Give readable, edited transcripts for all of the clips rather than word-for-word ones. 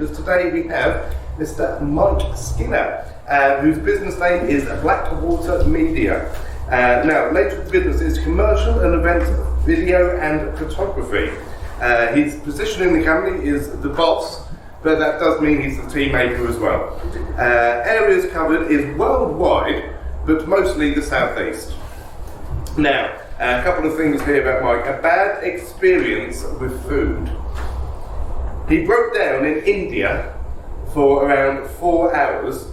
because today we have Mr. Mike Skinner, whose business name is Blackwater Media. Now, nature of the business is commercial and event video and photography. His position in the company is the boss, but that does mean he's the team maker as well. Areas covered is worldwide, but mostly the southeast. Now, a couple of things here about Mike. A bad experience with food. He broke down in India for around 4 hours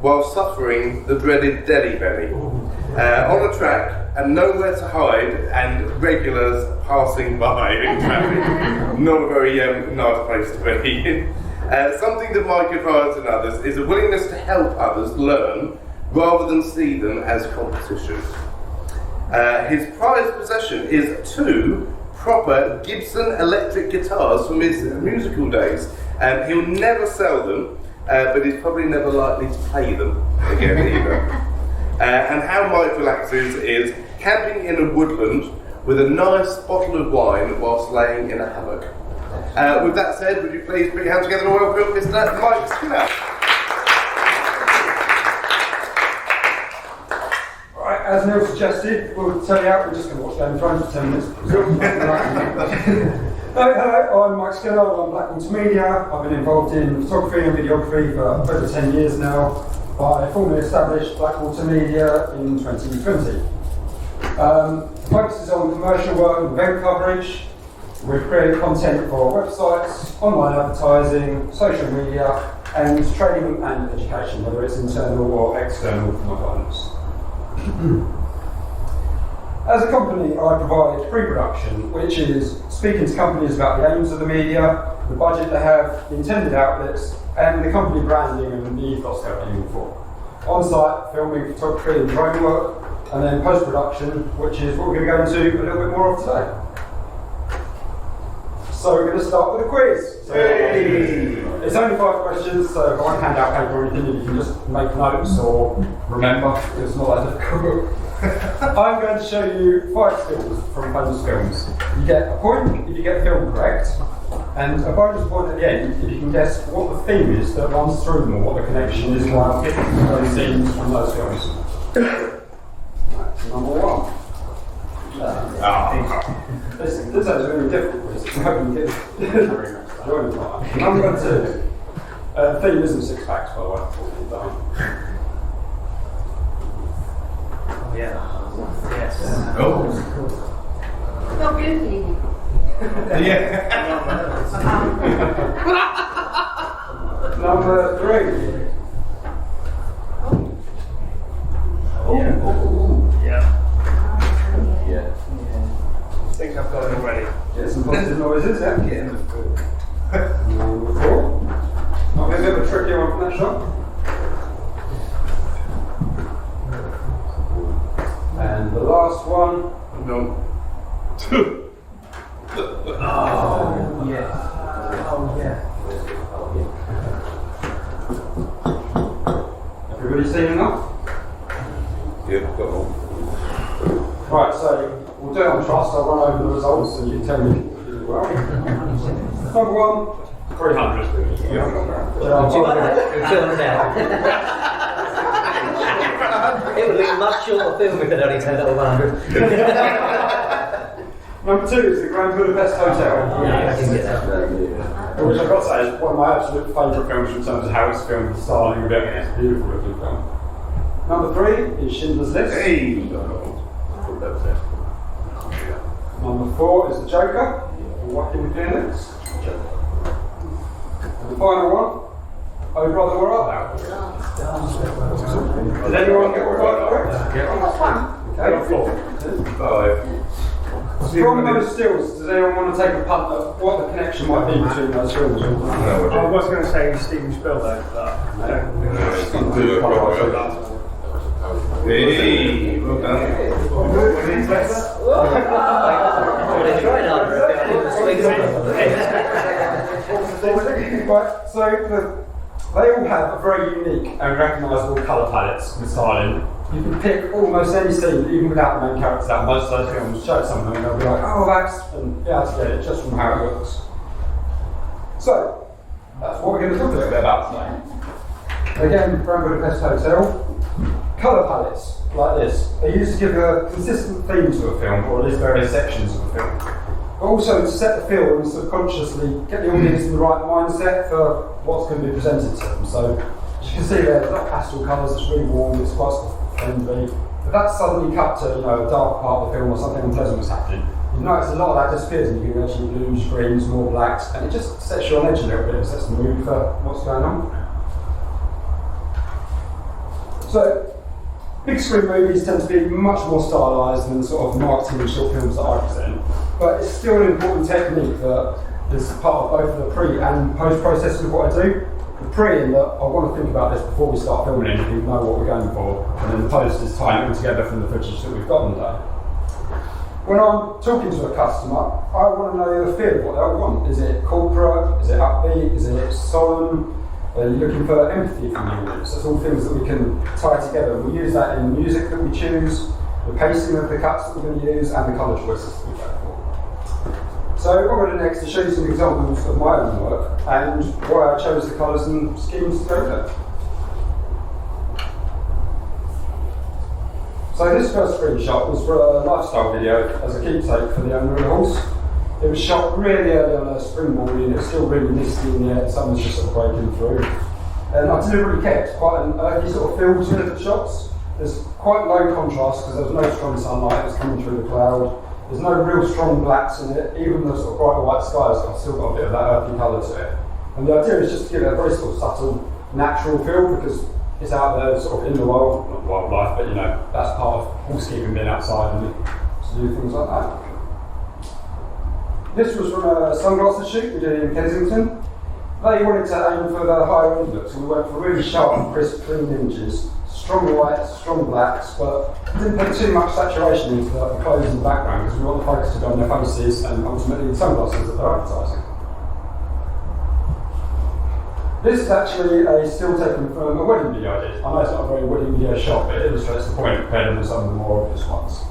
while suffering the dreaded deli belly. On a track and nowhere to hide and regulars passing by in traffic. Not a very nice place to be. Something that Mike advised in others is a willingness to help others learn rather than see them as competition. His prized possession is 2 proper Gibson electric guitars from his musical days. He'll never sell them, but he's probably never likely to play them again either. And how Mike relaxes is camping in a woodland with a nice bottle of wine whilst laying in a hammock. With that said, would you please put your hands together and welcome Mr. Mike Skinner. Right, as Neil suggested, we'll tell you out. We're just going to watch Game of Thrones for 10 minutes. Hello, I'm Mike Skinner, I'm Blackwater Media. I've been involved in photography and videography for over 10 years now. I formally established Blackwater Media in 2020. Focuses on commercial work and event coverage. We create content for websites, online advertising, social media, and training and education, whether it's internal or external from my clients. As a company, I provide pre-production, which is speaking to companies about the aims of the media, the budget they have, the intended outlets, and the company branding and the ethos they're aiming for. On-site filming, photography and drone work, and then post-production, which is what we're going to go into a little bit more of today. So we're going to start with a quiz. Hey. It's only 5 questions, so if I won't hand out paper or anything, you can just make notes or remember. It's not that difficult. I'm going to show you 5 stills from famous films. You get a point if you get the film correct, and a bonus point at the end if you can guess what the theme is that runs through them or what the connection is while picking those scenes from those films. Right, number 1. This is really difficult. I'm hoping you get it. Number 2. The theme isn't 6 packs, by the way. Yes. Oh. Not beauty. Yeah. Number 3. Yeah. I think I've got it already. Get some positive noises, yeah? Getting the food. Number 4. Might be a bit of a tricky one from that shot. And the last one. No. Oh, yeah. Oh, yeah. Everybody seen enough? Yeah, got one. Right, so we'll do it on trust. I'll run over the results and you can tell me if you did well. Number 1. 300. Yeah. 200 out. It would be a much shorter film if it only turned up 100. Number 2 is the Grand Budapest Hotel. Yeah, I can get that. Which I've got to say is one of my absolute favourite films in terms of how it's filmed, the styling of it. It's a beautiful looking film. Number 3 is Schindler's List. Hey. Number 4 is The Joker. Joaquin Phoenix. And the final one, Oh Brother, Where Art Thou? Did anyone get all 5 correct? Yeah. Okay. 4. 5. From those stills, does anyone want to take a punt at what the connection might be between those films? I was going to say Steven Spielberg, but I don't think Hey, well done. Right, so they all have a very unique and recognisable colour palettes and styling. You can pick almost any scene, even without the main characters out. Most of those films show something and they'll be like, oh, that's, and be able to get it just from how it looks. So, that's what we're going to talk a little bit about today. Again, Grand Budapest Hotel. Colour palettes, like this, are used to give a consistent theme to a film, or at least various sections of a film. But also to set the feel and subconsciously get the audience in the right mindset for what's going to be presented to them. So, as you can see there's a lot of pastel colours, it's really warm, it's quite friendly. If that's suddenly cut to a dark part of the film or something unpleasant was happening, you notice a lot of that disappears and you can actually blues, greens, more blacks, and it just sets you on edge a little bit, it sets the mood for what's going on. So, big screen movies tend to be much more stylised than sort of marketing and short films that I present, but it's still an important technique that is part of both the pre and post processing of what I do. The pre in that I want to think about this before we start filming anything, know what we're going for, and then the post is tying it all together from the footage that we've got on the day. When I'm talking to a customer, I want to know the feel of what they want. Is it corporate? Is it upbeat? Is it solemn? Are you looking for empathy from the audience? That's all things that we can tie together. We use that in the music that we choose, the pacing of the cuts that we're going to use, and the colour choices that we go for. So what I'm going to do next is show you some examples of my own work and why I chose the colours and schemes to go with. So this first screenshot was for a lifestyle video as a keepsake for the owner of the horse. It was shot really early on a spring morning, it was still really misty in the air, the sun was just sort of breaking through. And I deliberately kept quite an earthy sort of feel to the shots. There's quite low contrast because there was no strong sunlight, it was coming through the cloud. There's no real strong blacks in it, even the sort of bright white skies have still got a bit of that earthy colour to it. And the idea is just to give it a very sort of subtle, natural feel because it's out there sort of in the wild, not wildlife, but that's part of horsekeeping, being outside and to do things like that. This was from a sunglasses shoot we did in Kensington. They wanted to aim for the higher end look, so we went for really sharp, crisp, clean images. Strong whites, strong blacks, but didn't put too much saturation into the clothes in the background because we want the focus to go on their faces and ultimately the sunglasses that they're advertising. This is actually a still taken from a wedding video I did. I know it's not a very wedding video shot, but it illustrates the point compared to some of the more obvious ones.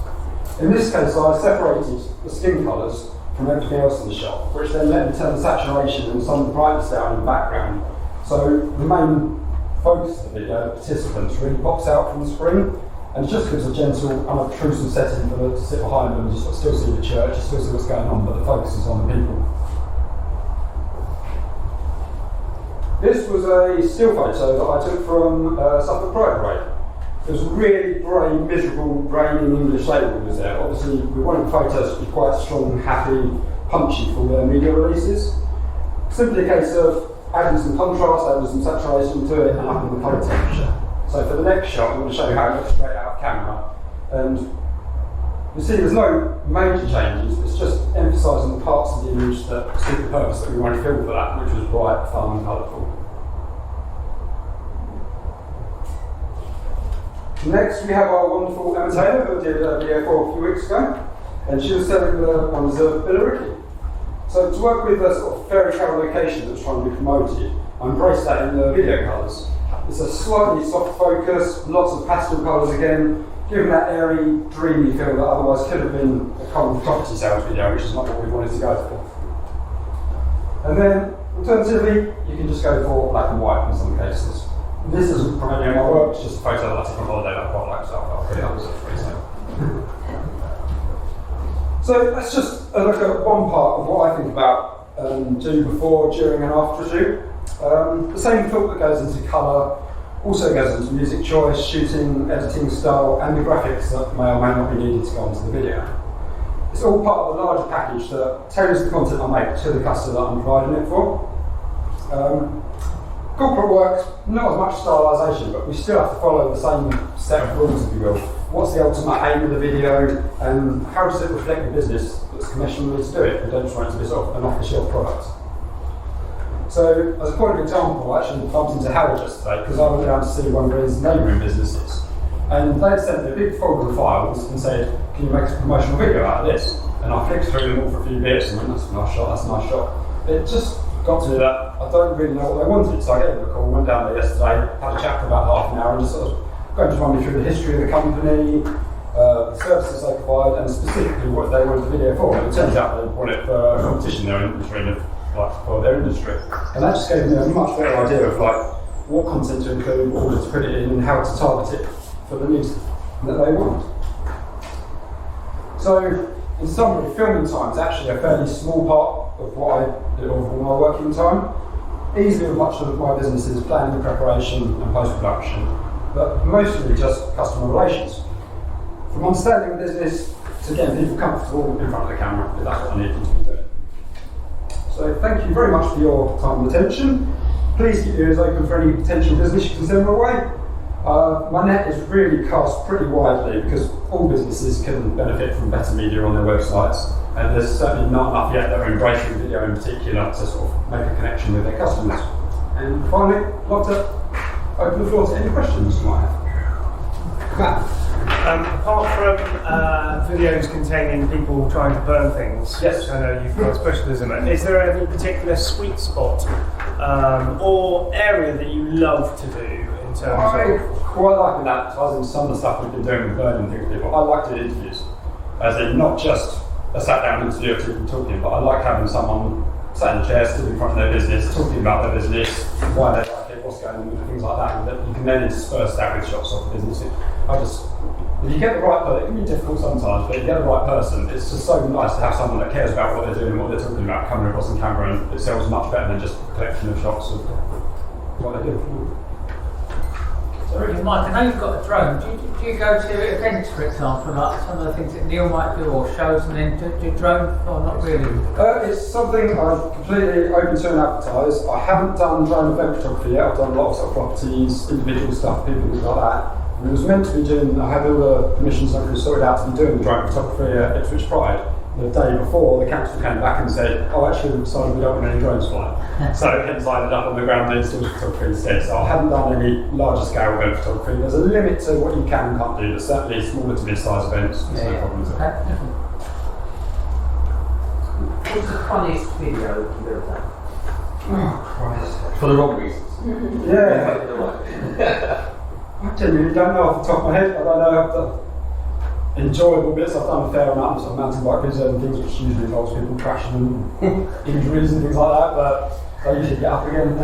In this case, I separated the skin colours from everything else in the shot, which then let me turn the saturation and some of the brightness down in the background. So the main focus of the video, the participants, really pops out from the screen and just gives a gentle, unobtrusive setting for them to sit behind them and you sort of still see the church, you still see what's going on, but the focus is on the people. This was a still photo that I took from Suffolk Pride Parade. It was really grey, miserable, raining English label was there. Obviously, we wanted photos to be quite strong, happy, punchy for their media releases. Simply a case of adding some contrast, adding some saturation to it, and upping the colour temperature. So for the next shot, I'm going to show you how it looks straight out of camera. And you see there's no major changes, it's just emphasising the parts of the image that suit the purpose that we want to film for that, which was bright, fun, and colourful. Next, we have our wonderful Emma Taylor, who did a video for a few weeks ago, and she was selling the ones of Billericay. So to work with a sort of fairy tale location that's trying to be promoted, I embraced that in the video colours. It's a slightly soft focus, lots of pastel colours again, giving that airy, dreamy feel that otherwise could have been a common property sales video, which is not what we wanted to go for. And then, alternatively, you can just go for black and white in some cases. This isn't from any of my work, it's just a photo that I took on holiday that I quite like, so I'll put it up as a free zone. So let's just look at one part of what I think about do before, during and after a shoot. The same thought that goes into colour also goes into music choice, shooting, editing style and the graphics that may or may not be needed to go onto the video. It's all part of a larger package that tailors the content I make to the customer that I'm providing it for. Corporate work, not as much stylisation, but we still have to follow the same set of rules, if you will. What's the ultimate aim of the video, and how does it reflect the business that's commissioned me to do it? We don't just want it to be sort of an off-the-shelf product. So, as a point of example, I actually bumped into Howard just today because I went down to see one of his neighbouring businesses, and they'd sent me a big folder of files and said, "Can you make a promotional video out of this?" And I flicked through them all for a few bits and went, "That's a nice shot, that's a nice shot." It just got to me that I don't really know what they wanted, so I gave them a call, went down there yesterday, had a chat for about half an hour and just sort of going to run me through the history of the company, the services they provide and specifically what they wanted the video for. And it turns out they want it for a competition they're entering of like for their industry. And that just gave me a much better idea of like what content to include, what order to put it in, and how to target it for the news that they want. So, in summary, filming time is actually a fairly small part of what I do of my working time. Easily, much of my business is planning, preparation, and post-production, but mostly just customer relations. From understanding the business to getting people comfortable in front of the camera, if that's what I need them to be doing. So, thank you very much for your time and attention. Please keep your ears open for any potential business you can send my way. My net is really cast pretty widely because all businesses can benefit from better media on their websites, and there's certainly not enough yet that are embracing video in particular to sort of make a connection with their customers. And finally, I'd like to open the floor to any questions you might have. Matt? Apart from videos containing people trying to burn things, yes, I know you've got specialism in, is there any particular sweet spot or area that you love to do in terms of? Quite liking that, as in some of the stuff we've been doing with burning things with people. I like doing interviews, as in not just a sat down interview of people talking, but I like having someone sat in a chair, stood in front of their business, talking about their business, why they like it, what's going on, and things like that, and that you can then intersperse that with shots of the business. If you get the right person, it can be difficult sometimes, but if you get the right person, it's just so nice to have someone that cares about what they're doing and what they're talking about coming across on camera, and it sells much better than just a collection of shots of what they do. So, Mike, I know you've got a drone. Do you go to events, for example, like some of the things that Neil might do, or shows, and then do drone, or not really? It's something I'm completely open to and advertise. I haven't done drone event photography yet. I've done a lot of sort of properties, individual stuff, people, things like that. And it was meant to be doing, I had all the permissions and everything sorted out to be doing the drone photography at Ipswich Pride. The day before, the council came back and said, oh, actually, we've decided we don't want any drones flying. So hence I ended up on the ground doing still photography instead. So I haven't done any larger scale event photography. There's a limit to what you can and can't do, but certainly smaller to mid-sized events, there's no problem at all. What's the funniest video you've ever done? Oh, Christ. For the wrong reasons. Yeah. I genuinely don't know off the top of my head. I don't know. Enjoyable bits. I've done a fair amount of sort of mountain bike videos and things which usually involves people crashing and injuries and things like that, but I usually get up again.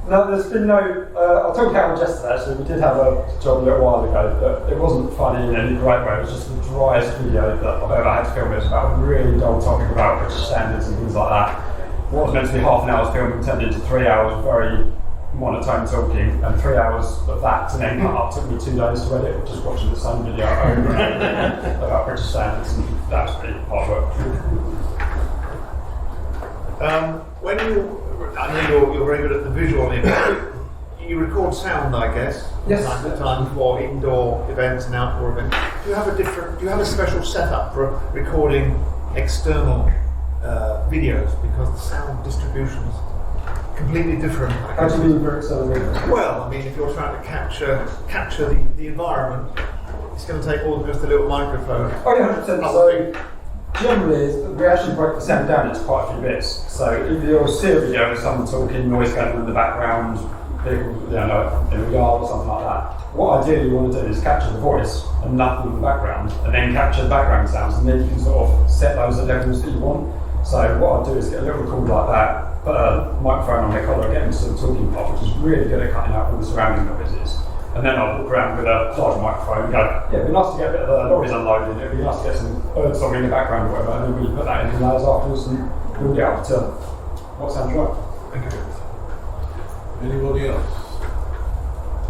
No, there's been no. I talked to Carol yesterday actually. We did have a job a little while ago, but it wasn't funny in any great way. It was just the driest video that I've ever had to film. It was about a really dull topic about British standards and things like that. What was meant to be half an hour's filming turned into 3 hours of very monotone talking, and 3 hours of that to then cut up took me 2 days to edit, just watching the same video over and over about British standards, and that was pretty hard work. When I know you're very good at the visual image. You record sound, I guess. Yes. Time to time for indoor events and outdoor events. Do you have a special setup for recording external videos, because the sound distribution's completely different? How do you mean for external videos? Well, I mean, if you're trying to capture the environment, it's going to take more than just a little microphone. Oh yeah, 100%. So generally, we actually break the sound down into quite a few bits. So if you'll see a video of someone talking, noise going in the background, vehicles, in a yard or something like that, what ideally you want to do is capture the voice and nothing in the background, and then capture the background sounds, and then you can sort of set those at levels that you want. So what I'll do is get a little recorder like that, put a microphone on their collar, get into the talking part, which is really good at cutting out all the surrounding noises. And then I'll walk around with a large microphone and go, yeah, it'd be nice to get a bit of the lorries unloading, it'd be nice to get some bird song in the background or whatever, and then we put that in the layers afterwards and we'll get up to what sounds right. Thank you. Anybody else?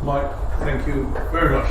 Mike, thank you very much.